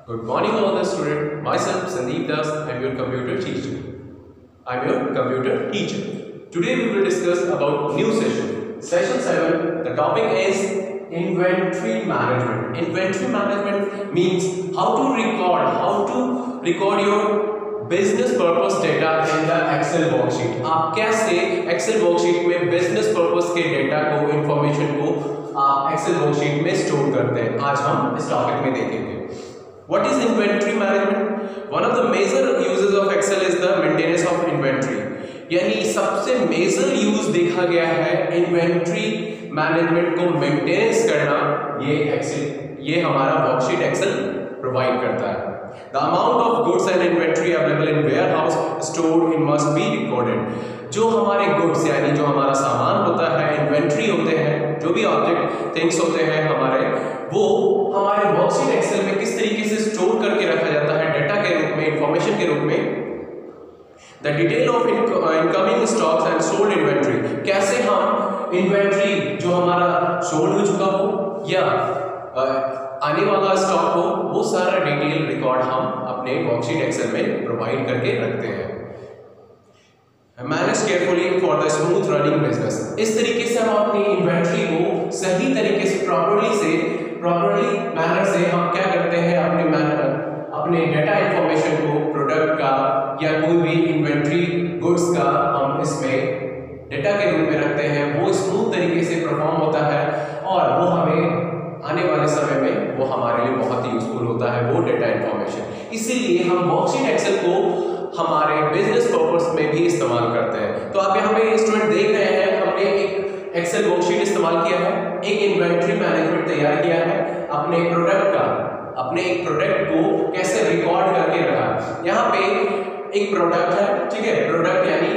Good morning all the students. Myself Sandeep Das. I am your computer teacher. Today we will discuss about new session. Session 7. The topic is inventory management. Inventory management means how to record your business purpose data in the Excel worksheet. आप कैसे Excel worksheet में business purpose के data को information को आप Excel worksheet में store करते हैं. आज हम इस topic में देखेंगे. What is inventory management? One of the major uses of Excel is the maintenance of inventory. यानी सबसे major use देखा गया है inventory management को maintenance करना. ये हमारा worksheet Excel provide करता है. The amount of goods and inventory available in warehouse stored in must be recorded. जो हमारे goods यानी जो हमारा सामान होता है, inventory होते हैं, जो भी object things होते हैं हमारे, वो हमारे वर्कशीट एक्सेल में किस तरीके से स्टोर करके रखा जाता है डेटा के रूप में, इंफॉर्मेशन के रूप में. The detail of incoming stocks and sold inventory. कैसे हम इन्वेंट्री जो हमारा सोल्ड हो चुका हो या आने वाला स्टॉक हो, वो सारा डिटेल रिकॉर्ड हम अपने वर्कशीट एक्सेल में प्रोवाइड करके रखते हैं. Manage carefully for the smooth running business. इस तरीके से हम अपनी इन्वेंट्री को सही तरीके से प्रॉपर्ली मैनर से हम क्या करते हैं, अपने डेटा इंफॉर्मेशन को प्रोडक्ट का या कोई भी इन्वेंट्री गुड्स का हम इसमें डेटा के रूप में रखते हैं. वो स्मूथ तरीके से परफॉर्म होता है और वो हमें आने वाले समय में वो हमारे लिए बहुत ही यूजफुल होता है वो डेटा इंफॉर्मेशन. इसीलिए हम वर्कशीट एक्सेल को हमारे बिजनेस पर्पस में भी इस्तेमाल करते हैं. तो आप यहाँ पे स्टूडेंट देख रहे हैं, हमने एक एक्सेल वर्कशीट इस्तेमाल किया है, एक इन्वेंट्री मैनेजमेंट तैयार किया है, अपने एक प्रोडक्ट को कैसे रिकॉर्ड करके रखा. यहाँ पे एक प्रोडक्ट है, ठीक है, प्रोडक्ट यानी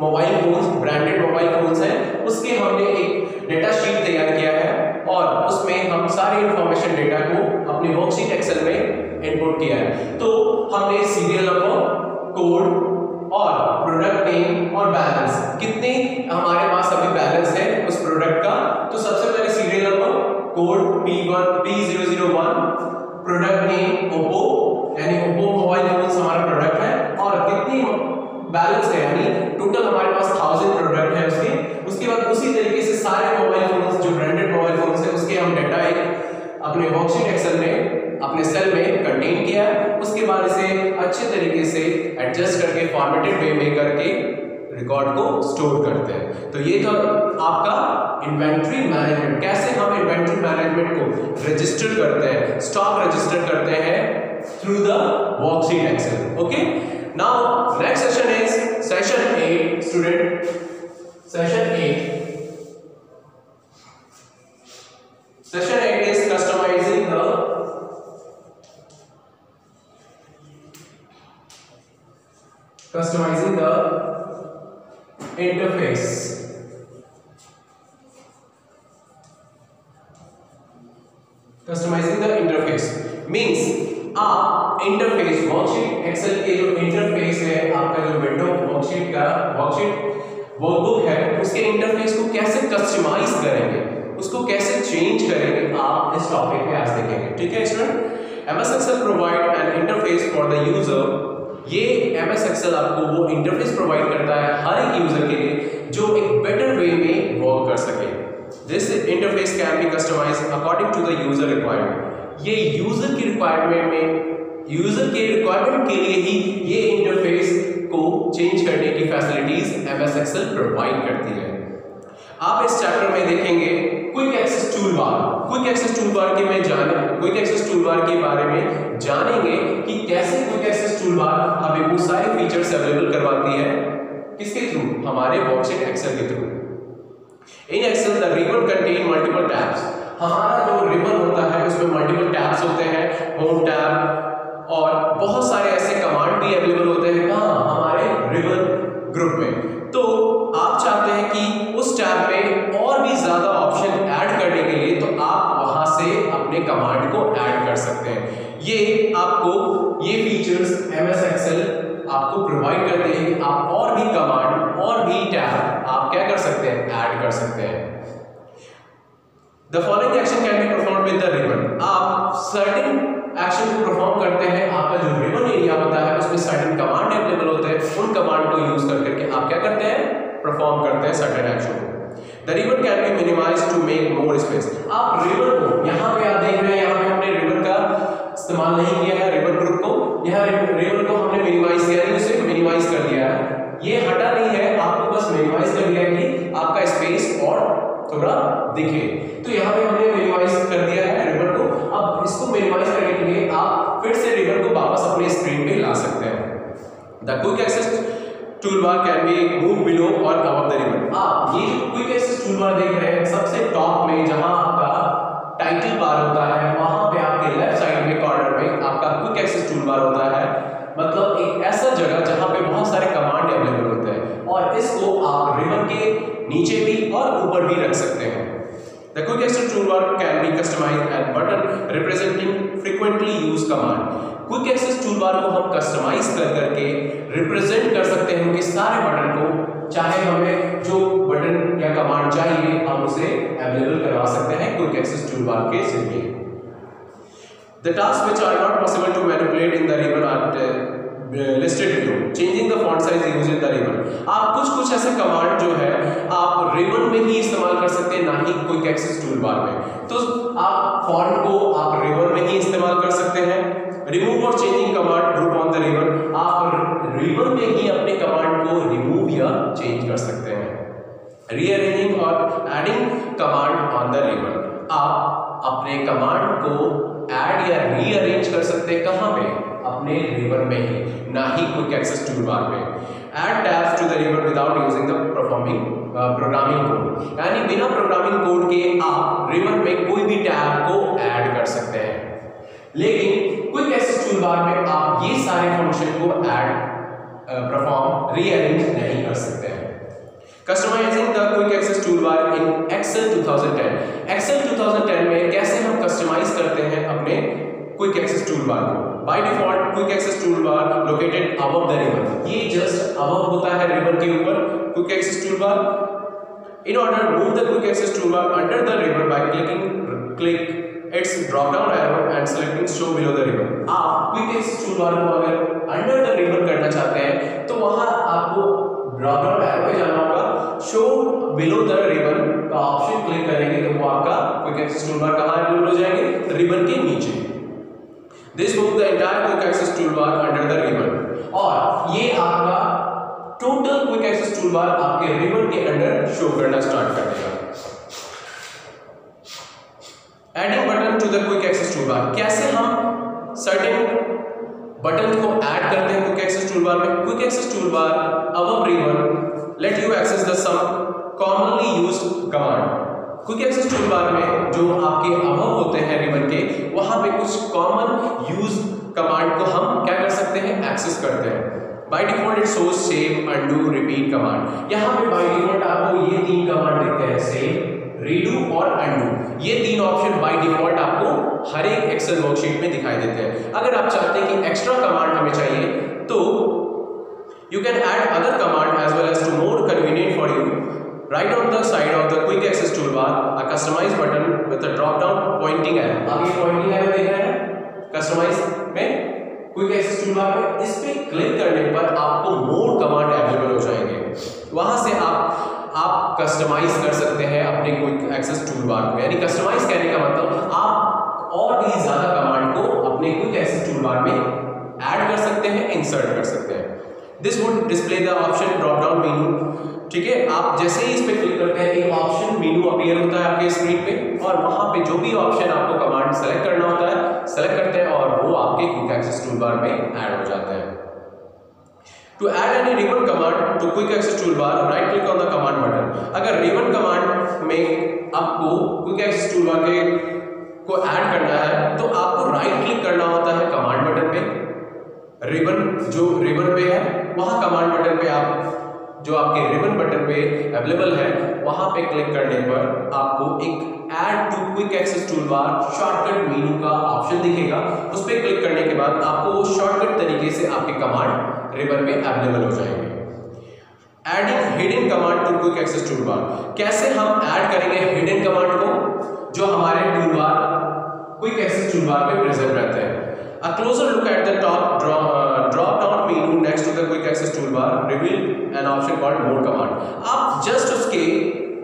mobile phones, branded mobile phones हैं, उसके हमने एक डेटा शीट तैयार किया है और उसमें हम सारी इंफॉर्मेशन डेटा को अपने वर्कशीट एक्सेल में इनपुट किया है. तो हमने सीरियल नंबर, कोड और प्रोडक्ट नेम और बैलेंस, कितने हमारे पास अभी बैलेंस है उस प्रोडक्ट का. तो सबसे पहले serial number, code P001, product name Oppo यानी ओप्पो मोबाइल फोन्स हमारा प्रोडक्ट है, और कितनी बैलेंस है यानी टोटल हमारे पास 1000 प्रोडक्ट है उसके बाद उसी तरीके से सारे मोबाइल फोन्स जो ब्रांडेड मोबाइल फोन्स है उसके हम डेटा एक अपने वर्कशीट एक्सेल में अपने सेल में कंटेन किया. उसके बाद इसे अच्छे तरीके से एडजस्ट करके फॉर्मेटेड वे में करके रिकॉर्ड को स्टोर करते हैं. तो ये तो आपका इन्वेंट्री मैनेजमेंट, कैसे हम इन्वेंट्री मैनेजमेंट को रजिस्टर करते हैं, स्टॉक रजिस्टर करते हैं through the worksheet Excel. Okay, now next session is session 8 student. Session 8 is customizing the interface. Customizing the interface means आप इंटरफेस वर्कशीट एक्सेल के जो इंटरफेस है, आपका जो विंडो वर्कशीट वर्कबुक है, उसके इंटरफेस को कैसे कस्टमाइज करेंगे, उसको कैसे चेंज करेंगे, आप इस टॉपिक में आज देखेंगे. ठीक है student. MS Excel provide an interface for the user. ये MS Excel आपको वो इंटरफेस प्रोवाइड करता है हर एक यूजर के लिए जो एक बेटर वे में वर्क कर सके. This interface can be customized according to the user requirement. ये यूजर की रिक्वायरमेंट के लिए ही ये इंटरफेस को चेंज करने की फैसिलिटीज MS Excel प्रोवाइड करती है. आप इस चैप्टर में देखेंगे quick access toolbar. Quick access toolbar के बारे में जानेंगे कि कैसे क्विक एक्सेस टूलबार हमें वो सारे फीचर्स अवेलेबल करवाती है. किसके थ्रू? हमारे वर्कशीट एक्सेल के थ्रू. In Excel the ribbon contain multiple tabs. हमारा जो रिबन होता है उसमें मल्टीपल टैब्स होते हैं, होम टैब और बहुत सारे ऐसे कमांड भी अवेलेबल होते हैं हमारे रिबन ग्रुप में. तो आप चाहते हैं कि उस टैब में और भी ज्यादा ऑप्शन ऐड करने के लिए, तो आप वहां से अपने कमांड को ऐड कर सकते हैं. ये फीचर्स MS Excel आपको प्रोवाइड करते हैं कि आप और भी कमांड और भी टैब आप क्या कर सकते हैं, ऐड कर सकते हैं. The following action can be performed with the ribbon. आप certain एक्शन को परफॉर्म करते हैं, आपका जो रिबन एरिया होता है उसमें सर्टेन कमांड अवेलेबल होते हैं, उन कमांड को यूज करके आप क्या करते हैं, परफॉर्म करते हैं सर्टेन एक्शन को। The ribbon can be minimized to make more space. आप रिबन को यहाँ पे आप देख रहे हैं, यहाँ पे हमने रिबन का इस्तेमाल नहीं किया है, रिबन ग्रुप को, यहाँ रिबन को हमने मिनिमाइज किया है, उसे मिनिमाइज कर दिया है, ये हटा नहीं है, आपको बस मिनिमाइज कर दिया है कि आपका स्पेस और थोड़ा दिखे। तो यहाँ पे हमने मिनिमाइज कर दिया है रिबन को। अब इसको मिनिमाइज करने के लिए आप फिर से रिबन को वापस अपने स्क्रीन पे ला सकते हैं। The quick access toolbar can be move below और अबव द रिबन। आप ये जो क्विक एक्सेस टूलबार देख रहे हैं, सबसे टॉप में जहां आपका टाइटल बार होता है, वहां पे आपके लेफ्ट साइड में कॉर्नर में आपका क्विक एक्सेस टूलबार होता है, मतलब एक ऐसा जगह जहां पे बहुत सारे कमांड अवेलेबल होते हैं, और इसको आप रिबन के नीचे भी और ऊपर भी रख सकते हैं। The quick access toolbar can be customized and button representing frequently used command। Quick access toolbar को हम कस्टमाइज करके रिप्रेजेंट कर सकते हैं कि सारे बटन को, चाहे हमें जो बटन या कमांड चाहिए हम उसे अवेलेबल करवा सकते हैं क्विक एक्सेस टूलबार के जरिए। The tasks which are not possible to manipulate in the ribbon are listed below। Changing the font size using the ribbon। आप कुछ ऐसे कमांड जो है आप रिबन में ही इस्तेमाल कर सकते हैं, ना ही क्विक एक्सेस टूलबार में। तो आप फॉन्ट को आप रिबन में ही इस्तेमाल कर सकते हैं। रिमूव और changing command group on the ribbon. आप रिबन में ही अपने कमांड को रिमूव या चेंज कर सकते हैं। रीअरेंजिंग और adding command on the ribbon. आप अपने कमांड को ऐड या रीअरेंज कर सकते हैं, कहां पे, अपने रिबन में ही, ना ही क्विक एक्सेस टूलबार में। Add tabs to the ribbon without using the programming code. यानी बिना प्रोग्रामिंग कोड के आप रिबन में कोई भी टैब को ऐड कर सकते हैं, लेकिन क्विक एक्सेस टूलबार में आप ये सारे फंक्शन को ऐड परफॉर्म रीअरेंज नहीं कर सकते हैं। Customizing the quick access toolbar in Excel 2010। Excel 2010 में कैसे हम कस्टमाइज करते हैं अपने क्विक एक्सेस टूलबार को। By default quick access toolbar located above the ribbon. ये जस्ट अबव होता है रिबन के ऊपर quick access toolbar. In order move the quick access toolbar under the ribbon by click its drop down arrow and selecting show below the ribbon. आप quick access toolbar को अगर under the ribbon करना चाहते हैं तो वहां आपको drop down arrow पे जाना होगा, शो बिलो द रिबन का ऑप्शन क्लिक करेंगे तो वो आपका क्विक एक्सेस टूलबार कहां अवेलेबल हो जाएंगे, रिबन के नीचे। This move the entire quick access toolbar under the ribbon। और ये आपका टोटल क्विक एक्सेस टूलबार आपके रिबन के अंडर शो करना स्टार्ट कर देगा। Adding button to the quick access toolbar. कैसे हम सर्टेन बटन को ऐड करते हैं क्विक एक्सेस टूलबार में। Quick access toolbar above ribbon let you access the some commonly used command. Quick access toolbar में जो आपके अबव होते हैं रिबन के, वहां पे कुछ कॉमन यूज कमांड को हम क्या कर सकते हैं, एक्सेस करते हैं। By default it shows save, undo, repeat command. यहां पे बाय डिफॉल्ट आपको ये तीन कमांड दिखते हैं, सेव, रीडू और अनडू। ये तीन ऑप्शन बाय डिफॉल्ट आपको हर एक एक्सेल वर्कशीट में दिखाई देते हैं। अगर आप चाहते हैं कि एक्स्ट्रा कमांड हमें चाहिए तो you can add other command as well as to more convenient for you. Right on the side of the quick access toolbar, a customize button with a drop down pointing arrow। आप ये pointing arrow देख रहे हैं customize में quick access toolbar में, इस पे click करने पर आपको more कमांड अवेलेबल हो जाएंगे। वहां से आप कस्टमाइज कर सकते हैं अपने क्विक एक्सेस टूलबार को। यानी कस्टमाइज करने का मतलब आप और भी ज्यादा कमांड को अपने क्विक एक्सेस टूलबार में ऐड कर सकते हैं, इंसर्ट कर सकते हैं। This would display the option drop down menu. ठीक है, आप जैसे ही इस पे क्लिक करते हैं एक ऑप्शन मेनू अपीयर होता है आपके स्क्रीन पे, और वहां पे जो भी ऑप्शन आपको कमांड सेलेक्ट करना होता है सेलेक्ट करते हैं और वो आपके क्विक एक्सेस टूलबार में ऐड हो जाते हैं। To add any ribbon command to quick access toolbar right click on the command button. अगर रिबन कमांड में आपको क्विक एक्सेस टूलबार के को ऐड करना है तो आपको राइट क्लिक करना होता है कमांड बटन पे। रिबन जो रिबन पे है वहां कमांड बटन पे आप जो आपके रिबन बटन पे अवेलेबल है वहां पे क्लिक करने पर आपको एक add to quick access toolbar shortcut menu का ऑप्शन दिखेगा। उस पर क्लिक करने के बाद आपको वो शॉर्टकट तरीके से आपके कमांड रिबन में अवेलेबल हो जाएंगे। Adding hidden command to quick access toolbar. कैसे हम ऐड करेंगे हिडन कमांड को जो हमारे toolbar quick access tool bar में प्रेजेंट रहते हैं। A closer look at the top drop down menu next to the quick access toolbar reveal an option called more command. आप जस्ट उसके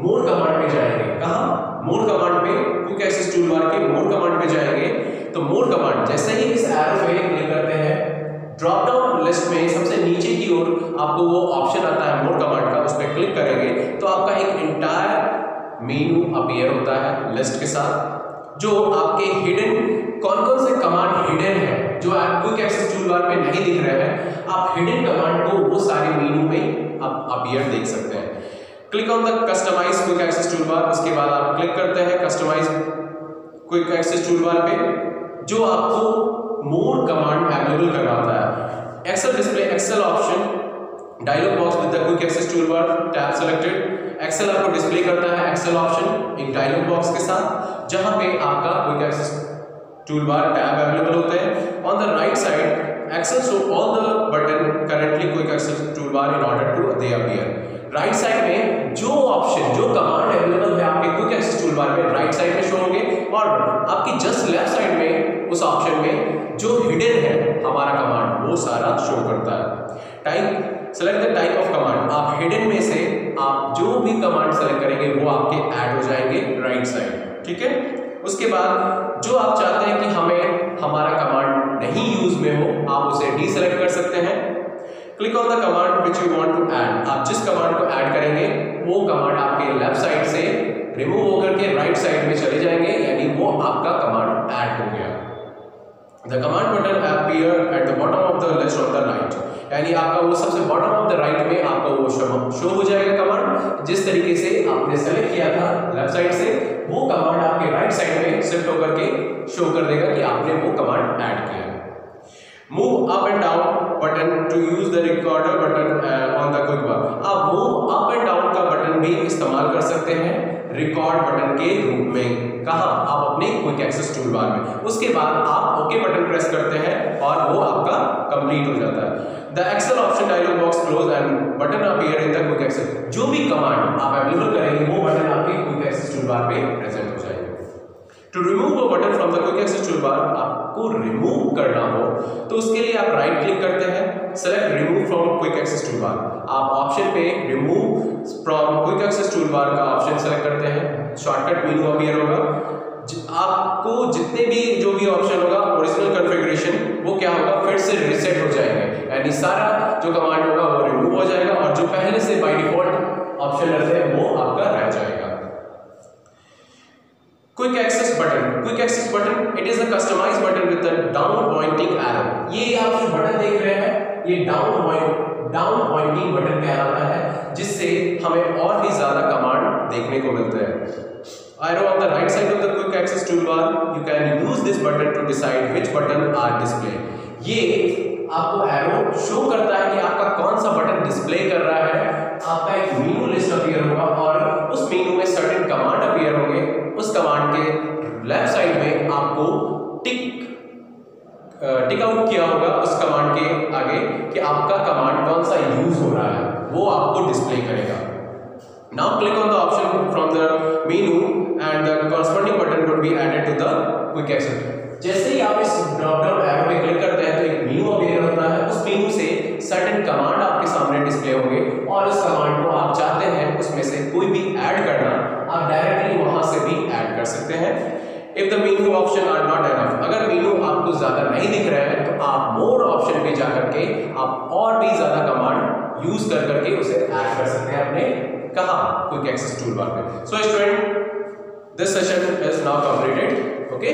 more command पे जाएंगे। कहाँ? more command पे, quick access toolbar के more command पे जाएंगे। तो more command जैसे ही इस arrow पे क्लिक करते हैं, ड्रॉप डाउन लिस्ट में सबसे नीचे की ओर आपको वो ऑप्शन आता है more command का, उस पर क्लिक करेंगे तो आपका एक इंटायर मेनू अपीयर होता है लिस्ट के साथ, जो आपके हिडन कौन कौन से कमांड हिडन है जो आप क्विक एक्सेस टूलबार में नहीं दिख रहे हैं, आप हिडन कमांड को वो सारे मेनू में आप अपीयर देख सकते हैं। Click on the customize quick access toolbar, उसके बाद आप क्लिक करते हैं कस्टमाइज क्विक एक्सेस टूलबार पे, जो आपको मोर कमांड अवेलेबल करवाता है। Excel display Excel option dialog box with the quick access toolbar tab selected. Excel आपको डिस्प्ले करता है एक्सेल ऑप्शन एक डायलॉग बॉक्स के साथ, जहां पे आपका quick access toolbar tab available होते हैं। On the right side Excel show all the button currently quick access toolbar in order to they appear. Right side में जो ऑप्शन जो कमांड अवेलेबल है आपके क्विक एक्सेस टूलबार में right side में show होंगे, और आपकी जस्ट लेफ्ट साइड में उस ऑप्शन में जो हिडन है हमारा कमांड वो सारा शो करता है। Type select the type of command, आप हिडन में से आप जो भी कमांड सेलेक्ट करेंगे वो आपके ऐड हो जाएंगे राइट साइड, ठीक है। उसके बाद जो आप चाहते हैं कि हमें हमारा कमांड नहीं यूज में हो, आप उसे डीसेलेक्ट कर सकते हैं। Click on the command which you want to add, आप जिस कमांड को ऐड करेंगे वो कमांड आपके लेफ्ट साइड से रिमूव होकर के राइट साइड में चले जाएंगे, यानी वो आपका कमांड ऐड हो गया। The command button appear at the bottom of the list of the right, यानी आपका वो सबसे बॉटम ऑफ द राइट में आपका वो शो हो जाएगा कमांड, जिस तरीके से आपने सेलेक्ट किया था लेफ्ट साइड से, वो कमांड आपके राइट साइड में शिफ्ट होकर के शो कर देगा कि आपने वो कमांड ऐड किया है। Move up and down button to use the recorder button on the quick bar, आप मूव अप एंड डाउन का बटन भी इस्तेमाल कर सकते हैं रिकॉर्ड बटन के रूप में। कहाँ? आप अपने क्विक एक्सेस टूलबार में। उसके बाद आप ओके बटन प्रेस करते हैं और वो आपका कंप्लीट हो जाता है। The Excel option dialog box close and button appear in the quick access, जो भी कमांड आप अवेलेबल करेंगे वो बटन आपके क्विक एक्सेस टूलबार पे प्रेजेंट हो जाएंगे। To remove a button from the quick access toolbar, आपको रिमूव करना हो तो उसके लिए आप राइट क्लिक करते हैं, select remove from quick access toolbar, आप ऑप्शन पे remove from quick access toolbar का ऑप्शन सेलेक्ट करते हैं, शॉर्टकट मेनू अपीयर होगा। आपको जितने भी जो भी ऑप्शन होगा ओरिजिनल कॉन्फ़िगरेशन वो क्या होगा फिर से रिसेट हो जाएंगे, यानी सारा जो कमांड होगा वो रिमूव हो जाएगा और जो पहले से बाय डिफॉल्ट ऑप्शन रहते हैं वो आपका रह जाएगा। Quick access button it is a customized button with the down pointing arrow. ये आप जो बटन देख रहे हैं ये डाउन पॉइंटिंग बटन कहलाता है, जिससे हमें और भी ज्यादा कमांड देखने को मिलते हैं। Arrow on the right side of the quick access toolbar, you can use this button to decide which button are displayed. ये आपको एरो शो करता है कि आपका कौन सा बटन डिस्प्ले कर रहा है। आपका एक मेनू लिस्ट अपीयर होगा और उस मेनू में सर्टेन कमांड अपीयर होंगे। उस कमांड के लेफ्ट साइड में आपको टिक आउट किया होगा उस कमांड के आगे कि आपका कमांड कौन सा यूज हो रहा है, वो आपको डिस्प्ले करेगा। Now click on the option from the menu and the corresponding button would be added to the quick access. जैसे ही आप इस ड्रॉप डाउन एरो पे क्लिक करते हैं तो एक मेनू अपीयर होता है, उस मेनू से सर्टेन कमांड आपके सामने डिस्प्ले होंगे और उस कमांड को आप चाहते हैं उसमें से कोई भी ऐड करना, आप डायरेक्टली वहां से भी ऐड कर सकते हैं। If the menu option are not enough, अगर मेनू आपको ज्यादा नहीं दिख रहा है तो आप मोर ऑप्शन पे जा करके आप और भी ज्यादा कमांड यूज कर करके उसे ऐड कर सकते हैं अपने कहाँ क्विक एक्सेस टूलबार पे। So student, this session is now completed. Okay.